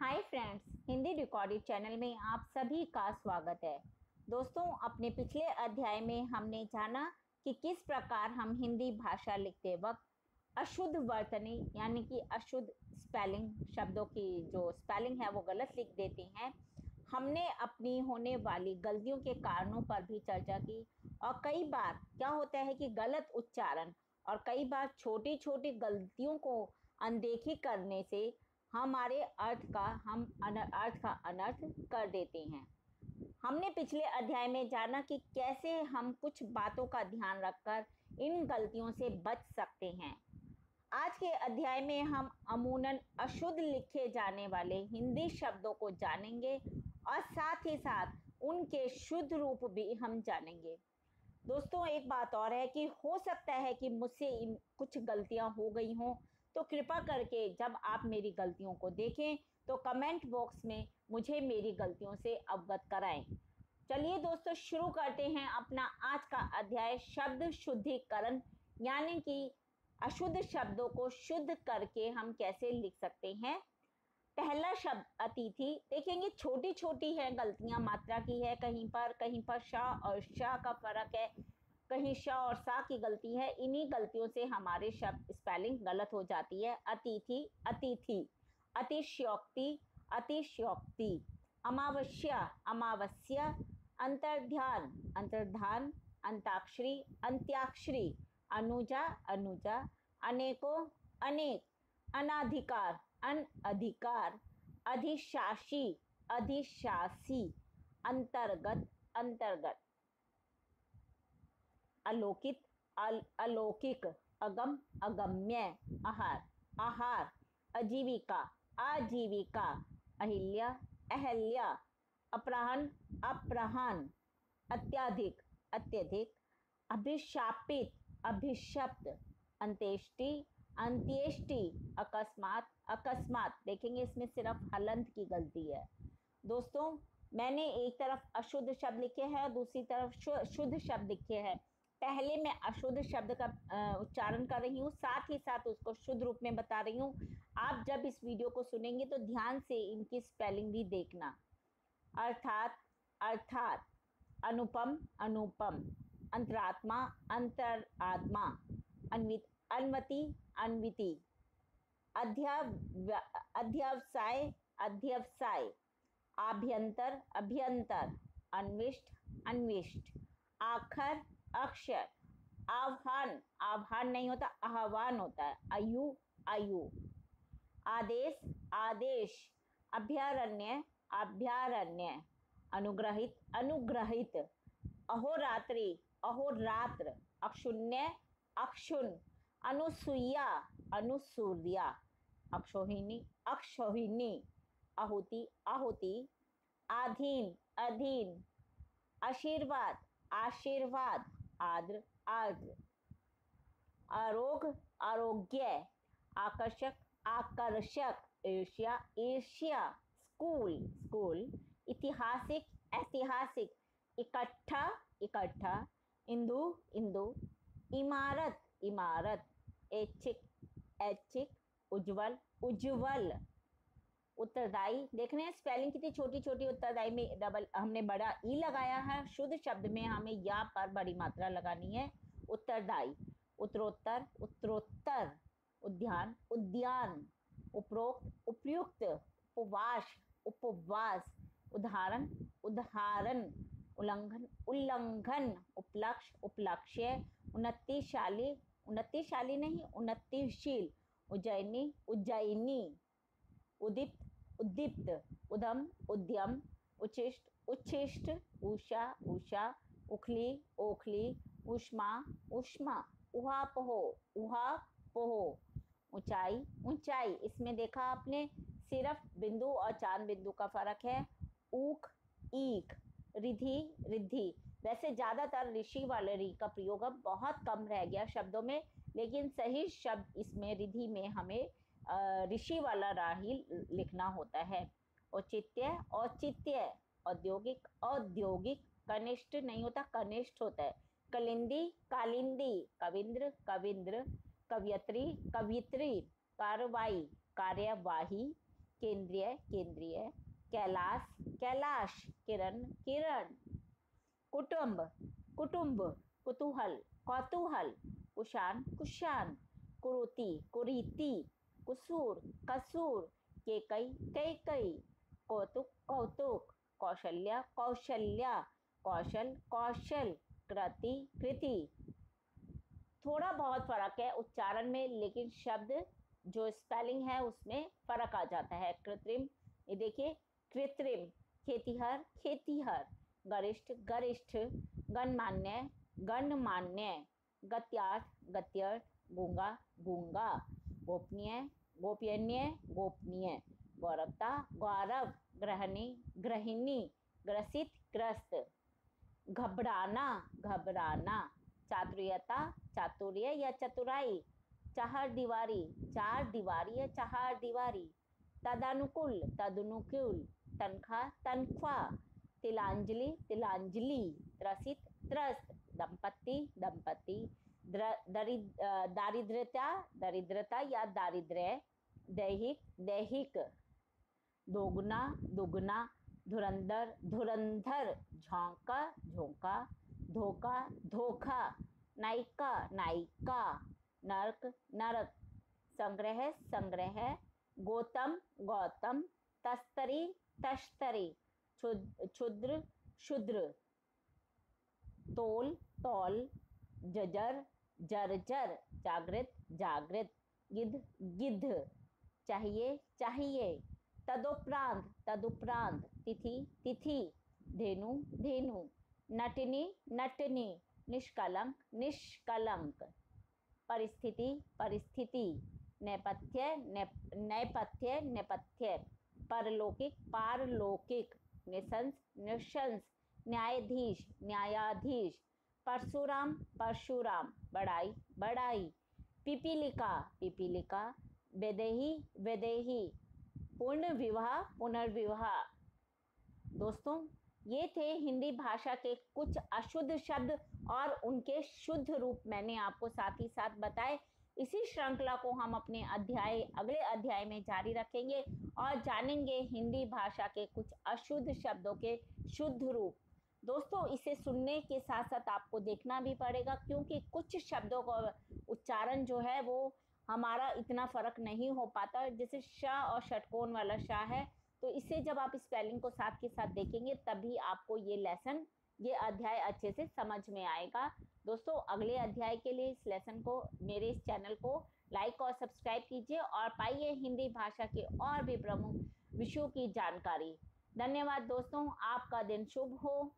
Hi friends, Hindi recorded channel में आप सभी का स्वागत है। दोस्तों, अपने पिछले अध्याय में हमने जाना कि किस प्रकार हम हिंदी भाषा लिखते वक्त अशुद्ध वर्तनी यानी कि अशुद्ध स्पेलिंग, शब्दों की जो स्पेलिंग है वो गलत लिख देते हैं। हमने अपनी होने वाली गलतियों के कारणों पर भी चर्चा की और कई बार क्या होता है कि गलत उच्चारण और कई बार छोटी छोटी गलतियों को अनदेखी करने से हमारे अर्थ का अनर्थ कर देते हैं। हमने पिछले अध्याय में जाना कि कैसे हम कुछ बातों का ध्यान रखकर इन गलतियों से बच सकते हैं। आज के अध्याय में हम अमूमन अशुद्ध लिखे जाने वाले हिंदी शब्दों को जानेंगे और साथ ही साथ उनके शुद्ध रूप भी हम जानेंगे। दोस्तों, एक बात और है कि हो सकता है कि मुझसे कुछ गलतियां हो गई हों, तो कृपा करके जब आप मेरी गलतियों को देखें तो कमेंट बॉक्स में मुझे मेरी गलतियों से अवगत कराएं। चलिए दोस्तों, शुरू करते हैं अपना आज का अध्याय शब्द शुद्धिकरण, यानी कि अशुद्ध शब्दों को शुद्ध करके हम कैसे लिख सकते हैं। पहला शब्द अतिथि। देखेंगे छोटी छोटी है गलतियां, मात्रा की है, कहीं पर शाह और शाह का फर्क है, कहीं शाह और सा की गलती है। इन्हीं गलतियों से हमारे शब्द स्पेलिंग गलत हो जाती है। अतिथि, अतिथि। अतिशयोक्ति, अतिशयोक्ति। अमावस्या, अमावस्या। अंतर्ध्यान, अंतर्धान। अंताक्षरी, अंत्याक्षरी। अनुजा, अनुजा। अनेकों, अनेक। अनाधिकार, अनअधिकार। अधिशासी, अधिशासी। अंतर्गत, अंतर्गत। अलौकिक, अलौकिक। अगम, अगम्य। आहार, आहार। आजीविका, आजीविका। अहिल्या, अहल्या। अपराहन, अपराहन। अत्याधिक, अत्यधिक। अभिशापित, अभिशप्त। अंत्येष्टि, अंत्येष्टि। अकस्मात, अकस्मात। देखेंगे इसमें सिर्फ हलंत की गलती है। दोस्तों, मैंने एक तरफ अशुद्ध शब्द लिखे हैं और दूसरी तरफ शुद्ध शब्द लिखे हैं। पहले मैं अशुद्ध शब्द का उच्चारण कर रही हूँ, साथ ही साथ उसको शुद्ध रूप में बता रही हूँ। आप जब इस वीडियो को सुनेंगे तो ध्यान से इनकी स्पेलिंग भी देखना। अर्थात, अर्थात। अनुपम, अनुपम। अंतरात्मा, अंतरात्मा। अन्वित, अन्वति, अन्विति। अध्यवसाय, अध्यवसाय। आभ्यंतर, अभ्यंतर। अन्विष्ट, अन्विष्ट। आखर, अक्षर। आह्वान, आह्वान नहीं होता, आह्वान होता है। आयु, आयु। आदेश, आदेश। अभयारण्य, अभयारण्य। अनुग्रहित, अनुग्रहित। अहोरात्रि, अहोरात्र। अक्षुण्य, अक्षुण। अनुसुईया, अनुसूर्या। अक्षोहिणी, अक्षोहिणी। आहुति, आहुति। आधीन, अधीन। आशीर्वाद, आशीर्वाद। आद्र, आद्र। आरोग्य, आरोग्य। आकर्षक, आकर्षक। ईर्ष्या, ईर्ष्या। School, school. ऐतिहासिक, ऐतिहासिक। इकट्ठा, इकट्ठा। इंदु, इंदु। इमारत, इमारत। ऐच्छिक, ऐच्छिक। उज्जवल, उज्जवल। उत्तरदायी। देख रहे हैं स्पेलिंग कितनी छोटी छोटी। उत्तरदायी में डबल हमने बड़ा ई लगाया है, शुद्ध शब्द में हमें या पर बड़ी मात्रा लगानी है। उत्तरदायी। उत्तरोत्तर, उत्तरोत्तर। उद्यान, उद्यान। उपरोक्त, उपयुक्त। उपवास, उपवास। उदाहरण, उदाहरण। उल्लंघन, उल्लंघन। उपलक्ष्य, उपलक्ष्य। उन्नतिशाली, उन्नतिशाली नहीं, उन्नतिशील। उज्जैनी, उज्जैनी। उदीप्त, उद्दीप्त। उद्यम, उद्यम। उच्छिष्ट, उच्छिष्ट। उषा, उषा। उखली, ओखली। ऊष्मा, ऊष्मा। उहापोह, उहापोह। ऊंचाई, ऊंचाई। इसमें देखा आपने सिर्फ बिंदु और चांद बिंदु का फर्क है। ऊख, ईख। रिधि, रिद्धि। वैसे ज्यादातर ऋषि वाले री का प्रयोग अब बहुत कम रह गया शब्दों में, लेकिन सही शब्द इसमें रिधि में हमें ऋषि वाला रा ही लिखना होता है। औचित्य, औचित्य। औद्योगिक, औद्योगिक। कनिष्ठ नहीं होता, कनिष्ठ होता है। कलिंदी, कालिंदी। कविंद्र, कविंद्र। कवियत्री, कवियत्री। कार्रवाई, कार्यवाही। केंद्रीय केंद्रीय, कैलाश कैलाश, किरण किरण, कुटुंब कुटुंब, कुतूहल कौतूहल, कुशान कुशान, कुरीति कुरीति, कुसूर कसूर, केकई कैकई, कौतुक कौतुक, कौशल्या कौशल्या, कौशल कौशल, कृति कृति। थोड़ा बहुत फर्क है उच्चारण में, लेकिन शब्द जो स्पेलिंग है उसमें फर्क आ जाता है। कृत्रिम, ये देखिए कृत्रिम, खेतीहर खेतीहर, गरिष्ठ गरिष्ठ, गणमान्य गणमान्य, गत्यार्थ गत्यर्थ, गूंगा गूंगा, गोपनीय गोपनीय गोपनीय, गौरवता गौरव, गृहिणी गृहिणी, ग्रसित ग्रस्त, घबराना घबराना, चातुर्यता चातुर्य या चतुराई, चार दीवारी या चार दीवारी, तदानुकूल तदनुकूल, तनख्वाह तनख्वाह, तिलांजलि तिलांजलि, त्रसित त्रस्त, दंपति दंपति, दारिद्रता दरिद्रता या दारिद्र्य, दैहिक दैहिक, दोगुना दुगुना, धुरंधर धुरंधर, झोंका झोंका, धोखा धोखा, नायिका नायिका, नरक नरक, संग्रह संग्रह, गौतम गौतम, तस्तरी तश्तरी, क्षुद्र क्षुद्र, तोल तौल, जजर जर्जर, जागृत जागृत, गिद्ध गिद्ध, चाहिए चाहिए, तदुपरांत तदुपरांत, तिथि तिथि, धेनु धेनु, नटनी नटनी, निष्कलंक निष्कलंक, परिस्थिति परिस्थिति, नेपथ्य नेपथ्य नेपथ्य, परलौकिक पारलौकिक, निशंस निशंस, न्यायाधीश न्यायाधीश, परशुराम परशुराम, बढ़ाई बढ़ाई, पिपीलिका पिपीलिका, वैदेही वैदेही, पुनर्विवाह पुनर्विवाह। दोस्तों, ये थे हिंदी भाषा के कुछ अशुद्ध शब्द और उनके शुद्ध रूप मैंने आपको साथ ही साथ बताए। इसी श्रृंखला को हम अपने अगले अध्याय में जारी रखेंगे और जानेंगे हिंदी भाषा के कुछ अशुद्ध शब्दों के शुद्ध रूप। दोस्तों, इसे सुनने के साथ साथ आपको देखना भी पड़ेगा, क्योंकि कुछ शब्दों का उच्चारण जो है वो हमारा इतना फर्क नहीं हो पाता। जैसे श और षटकोण वाला श है, तो इसे जब आप स्पेलिंग को साथ के साथ देखेंगे तभी आपको ये अध्याय अच्छे से समझ में आएगा। दोस्तों, अगले अध्याय के लिए इस लेसन को, मेरे इस चैनल को लाइक और सब्सक्राइब कीजिए और पाइए हिंदी भाषा के और भी प्रमुख विषयों की जानकारी। धन्यवाद दोस्तों, आपका दिन शुभ हो।